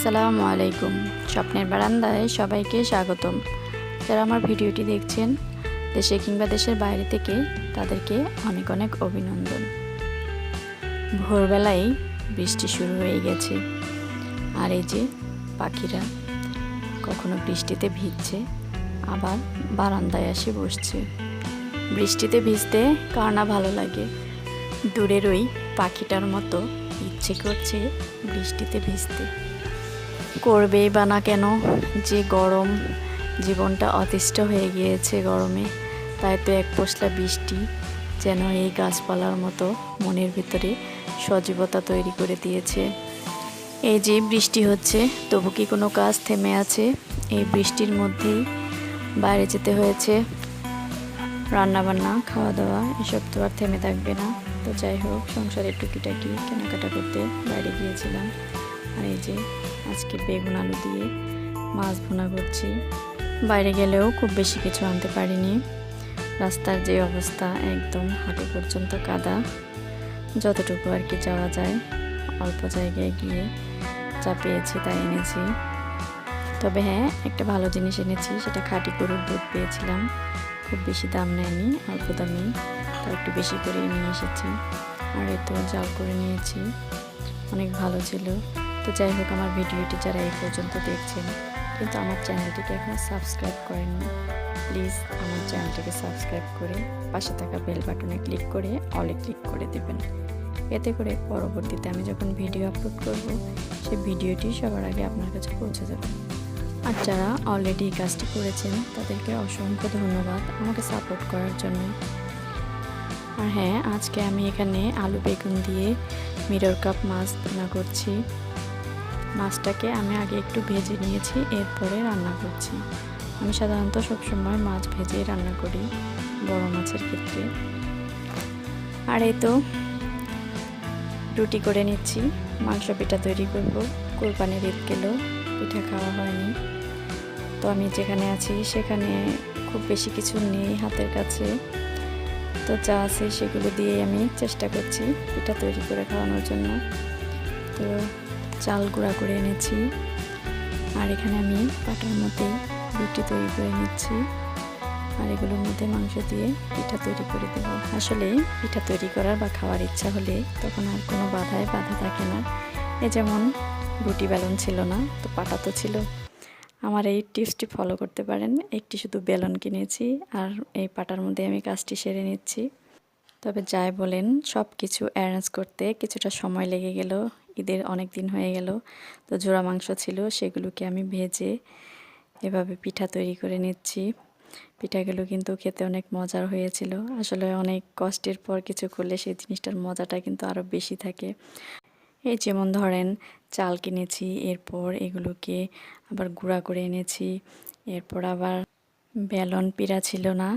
আসসালামু আলাইকুম। স্বপ্নের বারান্দায় সবাইকে স্বাগতম। যারা আমার ভিডিওটি দেখছেন দেশে কিংবা দেশের বাইরে থেকে তাদেরকে অনেক অনেক অভিনন্দন। ভোরবেলায় বৃষ্টি শুরু হয়ে গেছে, আর এই যে পাখিরা কখনো বৃষ্টিতে ভিজছে, আবার বারান্দায় এসে বসছে। বৃষ্টিতে ভিজতে কার না ভালো লাগে। দূরের ওই পাখিটার মতো ইচ্ছে করছে বৃষ্টিতে ভিজতে। করবেই বা না কেন, যে গরম, জীবনটা অতিষ্ঠ হয়ে গিয়েছে গরমে। তাই তো এক পশলা বৃষ্টি যেন এই গাছপালার মতো মনের ভিতরে সজীবতা তৈরি করে দিয়েছে। এই যে বৃষ্টি হচ্ছে, তবু কি কোনো কাজ থেমে আছে? এই বৃষ্টির মধ্যেই বাইরে যেতে হয়েছে। রান্নাবান্না, খাওয়া দাওয়া এসব তো আর থেমে থাকবে না। তো যাই হোক, সংসারের টুকিটাকি কেনাকাটা করতে বাইরে গিয়েছিলাম। আর এই যে আজকে বেগুন আলু দিয়ে মাছ ভুনা করছি। বাইরে গেলেও খুব বেশি কিছু আনতে পারিনি। রাস্তার যে অবস্থা, একদম হাঁটু পর্যন্ত কাদা। যতটুকু আর কি যাওয়া যায় অল্প জায়গায় গিয়ে যা পেয়েছি তাই এনেছি। তবে হ্যাঁ, একটা ভালো জিনিস এনেছি, সেটা খাঁটি গরুর দুধ পেয়েছিলাম। খুব বেশি দাম নেয়নি, অল্প দামি, তাও একটু বেশি করে নিয়ে এসেছি। আর এ তো জাল করে নিয়েছি, অনেক ভালো ছিল। তো যাই হোক, আমার ভিডিওটি যারা এই পর্যন্ত দেখছেন কিন্তু আমার চ্যানেলটিকে এখনও সাবস্ক্রাইব করেননি, প্লিজ আমার চ্যানেলটিকে সাবস্ক্রাইব করে পাশে থাকা বেল বাটনে ক্লিক করে অলে ক্লিক করে দেবেন। এতে করে পরবর্তীতে আমি যখন ভিডিও আপলোড করব, সেই ভিডিওটি সবার আগে আপনার কাছে পৌঁছে যাবে। আর যারা অলরেডি এই কাজটি করেছেন তাদেরকে অসংখ্য ধন্যবাদ আমাকে সাপোর্ট করার জন্য। আর হ্যাঁ, আজকে আমি এখানে আলু বেগুন দিয়ে মিরর কাপ মাছ রান্না করছি। মাছটাকে আমি আগে একটু ভেজে নিয়েছি, এরপরে রান্না করছি। আমি সাধারণত সবসময় মাছ ভেজে রান্না করি বড় মাছের ক্ষেত্রে। আর এই তো রুটি করে নিচ্ছি, মাংস পিঠা তৈরি করব। কোরবানির ঈদ গেল, পিঠা খাওয়া হয়নি। তো আমি যেখানে আছি সেখানে খুব বেশি কিছু নেই হাতের কাছে, তো যা আছে সেগুলো দিয়ে আমি চেষ্টা করছি পিঠা তৈরি করে খাওয়ানোর জন্য। তো চাল গুঁড়া করে এনেছি, আর এখানে আমি পাটার মধ্যে রুটি তৈরি করে নিচ্ছি, আর এগুলোর মধ্যে মাংস দিয়ে পিঠা তৈরি করে দেব। আসলে পিঠা তৈরি করার বা খাওয়ার ইচ্ছা হলে তখন আর কোনো বাধা থাকে না। এ যেমন রুটি বেলন ছিল না, তো পাটা তো ছিল। আমার এই টিপসটি ফলো করতে পারেন। একটি শুধু বেলন কিনেছি, আর এই পাটার মধ্যে আমি কাজটি সেরে নিচ্ছি। তবে যাই বলেন, সব কিছু অ্যারেঞ্জ করতে কিছুটা সময় লেগে গেল। ঈদের অনেক দিন হয়ে গেল, তো জোড়া মাংস ছিল, সেগুলোকে আমি ভেজে এভাবে পিঠা তৈরি করে নিচ্ছি। পিঠাগুলো কিন্তু খেতে অনেক মজার হয়েছিল। আসলে অনেক কষ্টের পর কিছু করলে সেই জিনিসটার মজাটা কিন্তু আরও বেশি থাকে। এই যেমন ধরেন, চাল কিনেছি, এরপর এগুলোকে আবার গুঁড়া করে এনেছি, এরপর আবার বেলন পিড়া ছিল না,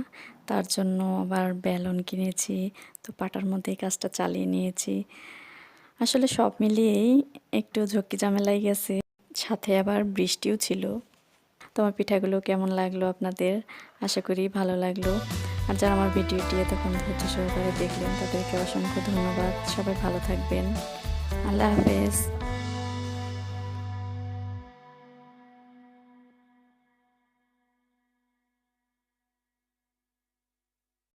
তার জন্য আবার বেলন কিনেছি। তো পাটার মধ্যে এই কাজটা চালিয়ে নিয়েছি। আসলে সব মিলিয়েই একটু ঝক্কি ঝামেলাই গেছে, সাথে আবার বৃষ্টিও ছিল। তোমার পিঠাগুলো কেমন লাগলো আপনাদের? আশা করি ভালো লাগলো। আর যারা আমার ভিডিওটি এতক্ষণ ধৈর্য সহকারে দেখলেন তাদেরকে অসংখ্য ধন্যবাদ। সবাই ভালো থাকবেন। আল্লাহ হাফেজ।